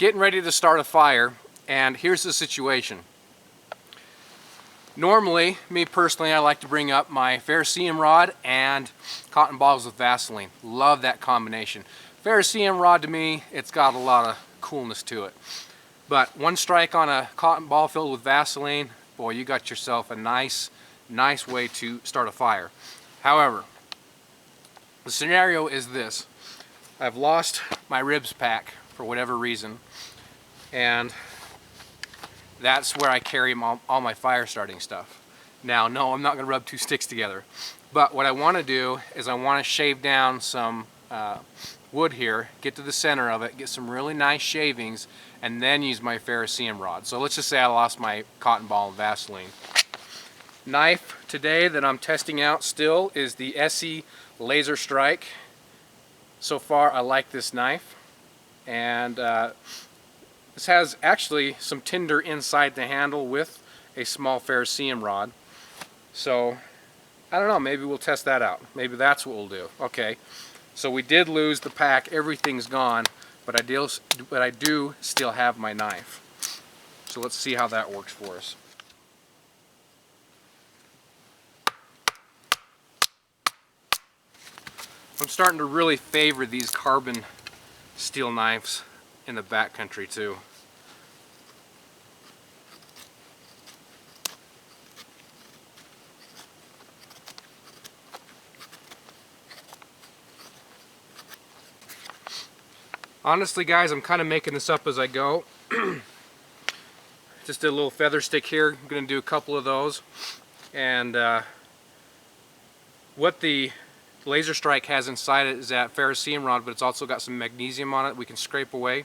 getting ready to start a fire, and here's the situation. Normally, me personally, I like to bring up my ferrocerium rod and cotton balls with Vaseline. Love that combination. Ferrocerium rod, to me, it's got a lot of coolness to it. But one strike on a cotton ball filled with Vaseline, boy, you got yourself a nice way to start a fire. However, the scenario is this. I've lost my ribs pack for whatever reason, and that's where I carry all my fire starting stuff. Now, no, I'm not going to rub two sticks together, but what I want to do is I want to shave down some wood here, get to the center of it, get some really nice shavings, and then use my ferrocerium rod. So let's just say I lost my cotton ball and Vaseline. Knife today that I'm testing out still is the SE Laser Strike. So far I like this knife, and this has actually some tinder inside the handle with a small ferrocerium rod. So I don't know, maybe we'll test that out. Maybe that's what we'll do. Okay, so we did lose the pack, everything's gone, but I do still have my knife. So let's see how that works for us. I'm starting to really favor these carbon steel knives in the backcountry too. Honestly, guys, I'm kind of making this up as I go. Just did a little feather stick here. I'm going to do a couple of those. And what the Laser Strike has inside it is that ferrocerium rod, but it's also got some magnesium on it we can scrape away,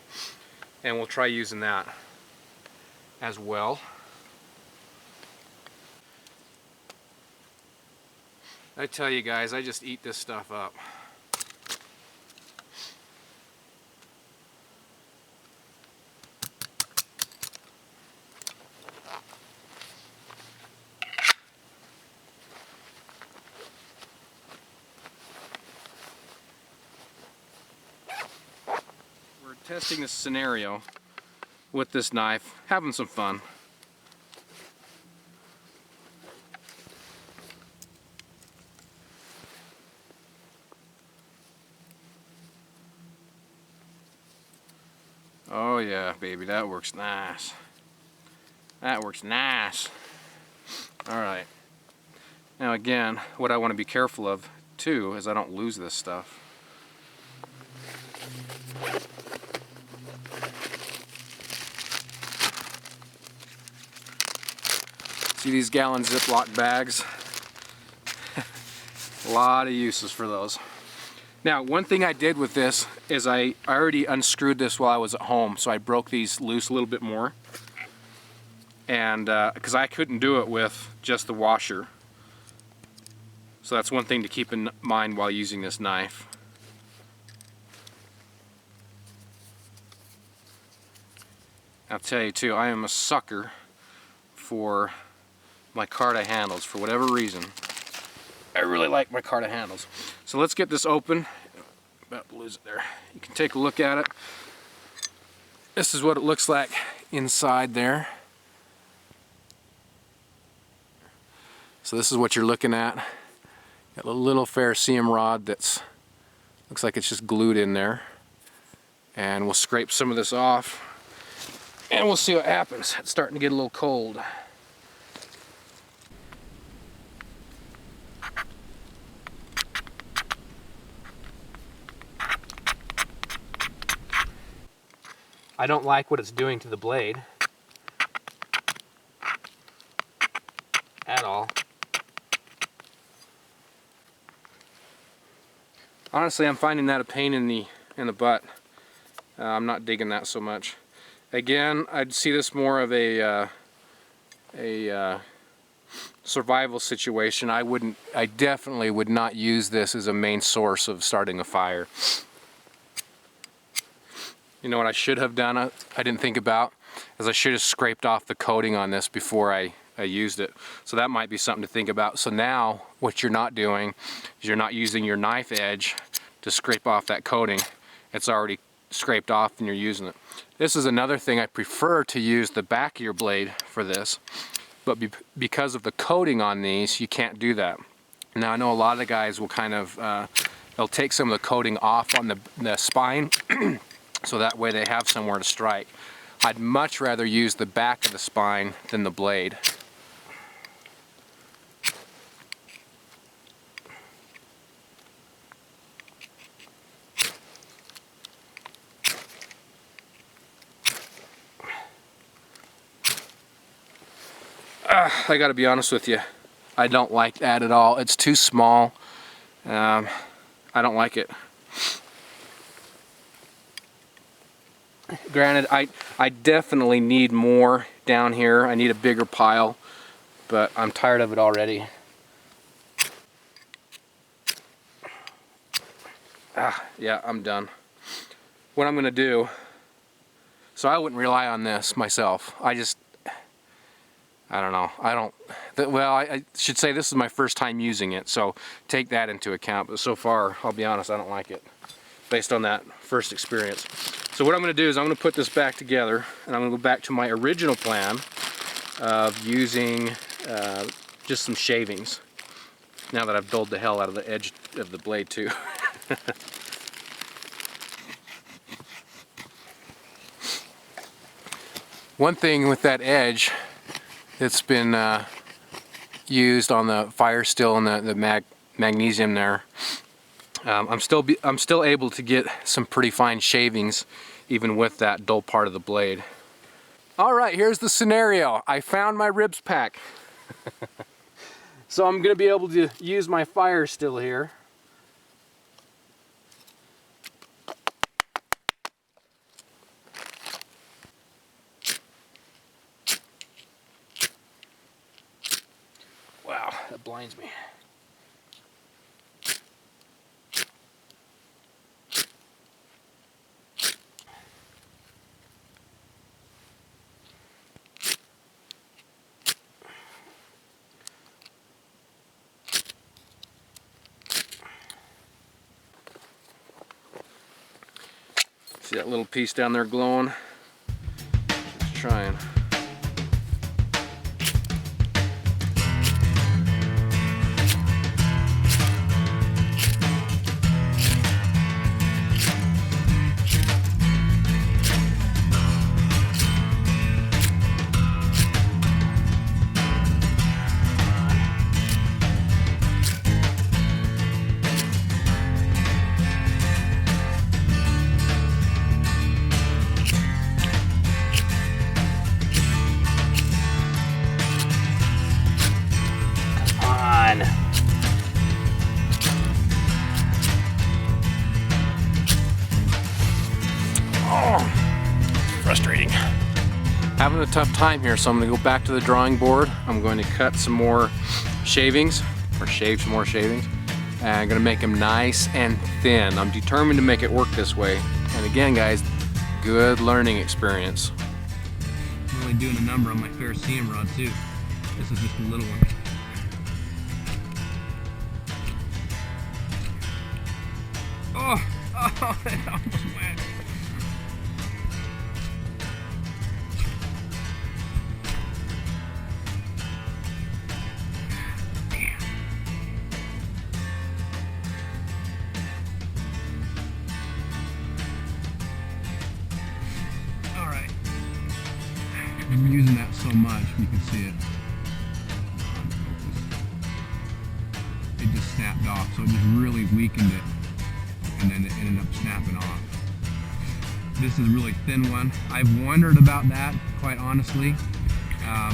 and we'll try using that as well. I tell you guys, I just eat this stuff up. Testing this scenario with this knife, having some fun. Oh yeah, baby, that works nice. That works nice. Alright. Now again, what I want to be careful of too is I don't lose this stuff. See these gallon Ziploc bags? A lot of uses for those. Now, one thing I did with this is I already unscrewed this while I was at home, so I broke these loose a little bit more. And because I couldn't do it with just the washer. So that's one thing to keep in mind while using this knife. I'll tell you too, I am a sucker for my Carta handles for whatever reason. I really like my Carta handles. So let's get this open. About to lose it there. You can take a look at it. This is what it looks like inside there. So this is what you're looking at. Got a little ferrocerium rod that's looks like it's just glued in there. And we'll scrape some of this off and we'll see what happens. It's starting to get a little cold. I don't like what it's doing to the blade at all. Honestly, I'm finding that a pain in the butt. I'm not digging that so much. Again, I'd see this more of a survival situation. I definitely would not use this as a main source of starting a fire. You know what I should have done, I didn't think about, is I should have scraped off the coating on this before I used it. So that might be something to think about. So now what you're not doing is you're not using your knife edge to scrape off that coating. It's already scraped off and you're using it. This is another thing. I prefer to use the back of your blade for this, but because of the coating on these, you can't do that. Now I know a lot of the guys will kind of, they'll take some of the coating off on the spine so that way they have somewhere to strike. I'd much rather use the back of the spine than the blade. I gotta be honest with you, I don't like that at all. It's too small. I don't like it. Granted, I definitely need more down here. I need a bigger pile, but I'm tired of it already. Yeah, I'm done. What I'm gonna do, so I wouldn't rely on this myself. I don't know. Well, I should say this is my first time using it, so take that into account. But so far, I'll be honest, I don't like it, based on that first experience. So what I'm going to do is I'm going to put this back together, and I'm going to go back to my original plan of using just some shavings, now that I've dulled the hell out of the edge of the blade too. One thing with that edge, it's been used on the firesteel and the magnesium there. I'm still able to get some pretty fine shavings even with that dull part of the blade. All right, here's the scenario. I found my ribs pack. So I'm gonna be able to use my firesteel here. Wow, that blinds me. See that little piece down there glowing? Just trying. Frustrating. Having a tough time here, so I'm going to go back to the drawing board. I'm going to cut some more shavings, or shave some more shavings, and I'm going to make them nice and thin. I'm determined to make it work this way. And again, guys, good learning experience. I'm only doing a number on my ferrocerium rod too. This is just a little one. Oh, that almost went. I'm using that so much, you can see it. It just snapped off, so it just really weakened it, and then it ended up snapping off. This is a really thin one. I've wondered about that, quite honestly. I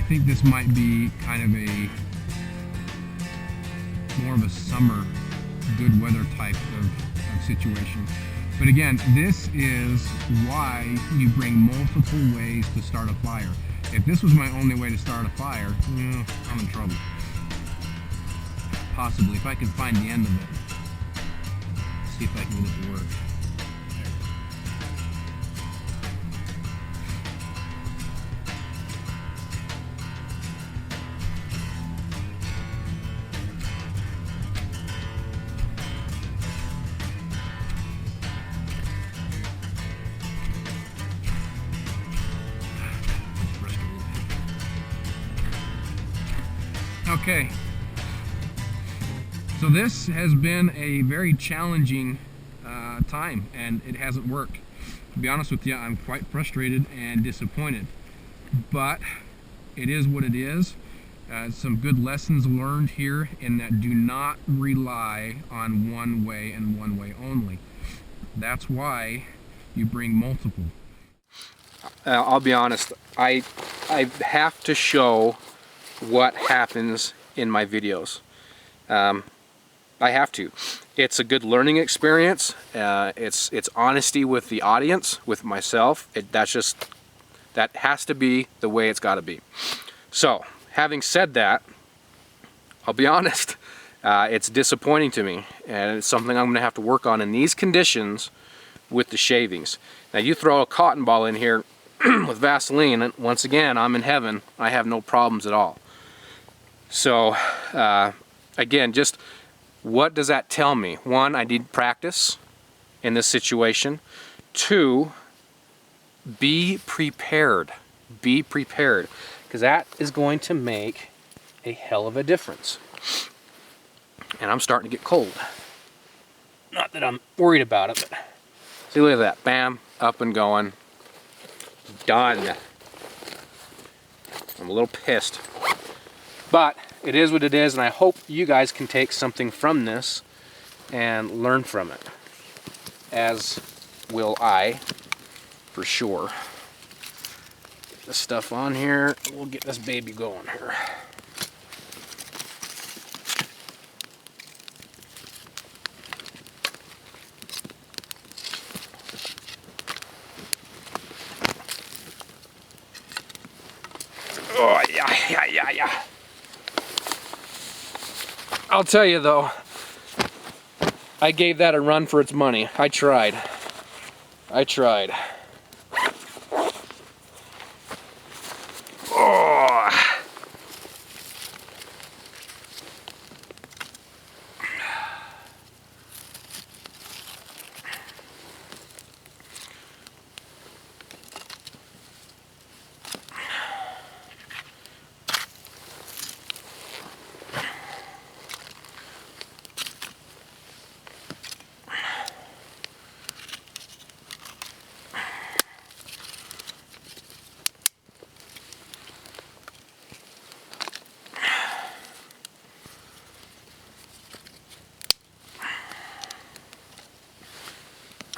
think this might be kind of more of a summer, good weather type of situation. But again, this is why you bring multiple ways to start a fire. If this was my only way to start a fire, I'm in trouble. Possibly, if I can find the end of it. See if I can get it to work. Okay. So this has been a very challenging time, and it hasn't worked. To be honest with you, I'm quite frustrated and disappointed. But it is what it is. Some good lessons learned here in that do not rely on one way and one way only. That's why you bring multiple. I'll be honest, I have to show what happens in my videos. I have to. It's a good learning experience. It's honesty with the audience, with myself. That has to be the way it's got to be. So, having said that, I'll be honest, it's disappointing to me, and it's something I'm going to have to work on in these conditions with the shavings. Now, you throw a cotton ball in here with Vaseline, and once again, I'm in heaven. I have no problems at all. So, again, just what does that tell me? One, I need practice in this situation. Two, be prepared. Be prepared, because that is going to make a hell of a difference. And I'm starting to get cold. Not that I'm worried about it, but see, look at that. Bam, up and going. Done. I'm a little pissed. But it is what it is, and I hope you guys can take something from this and learn from it. As will I, for sure. Get this stuff on here. We'll get this baby going here. Oh, yeah. I'll tell you though, I gave that a run for its money. I tried. Oh.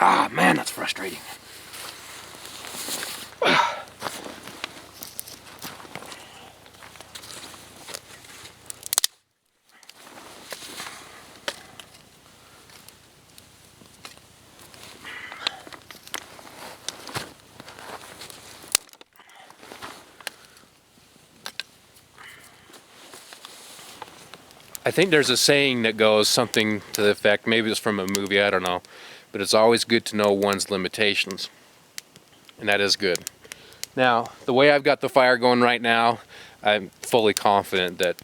Ah, man, that's frustrating. I think there's a saying that goes something to the effect, maybe it's from a movie, I don't know, but it's always good to know one's limitations, and that is good. Now, the way I've got the fire going right now, I'm fully confident that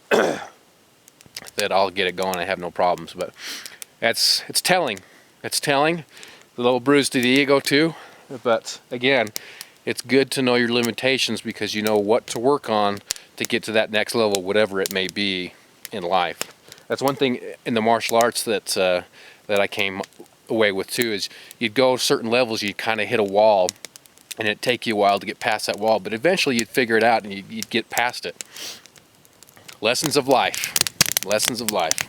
that I'll get it going. I have no problems, but it's telling. It's telling. A little bruise to the ego too, but again, it's good to know your limitations because you know what to work on to get to that next level, whatever it may be in life. That's one thing in the martial arts that that I came away with too, is you'd go certain levels, you'd kind of hit a wall, and it'd take you a while to get past that wall, but eventually you'd figure it out and you'd get past it. Lessons of life. Lessons of life.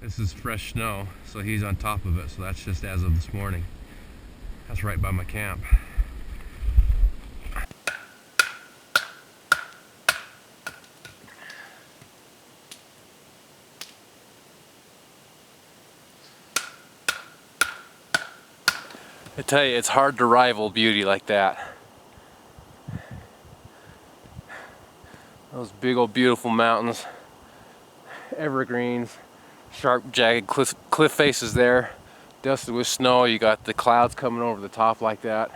This is fresh snow, so he's on top of it, so that's just as of this morning. That's right by my camp. I tell you, it's hard to rival beauty like that. Those big old beautiful mountains, evergreens, sharp jagged cliff faces there, dusted with snow. You got the clouds coming over the top like that.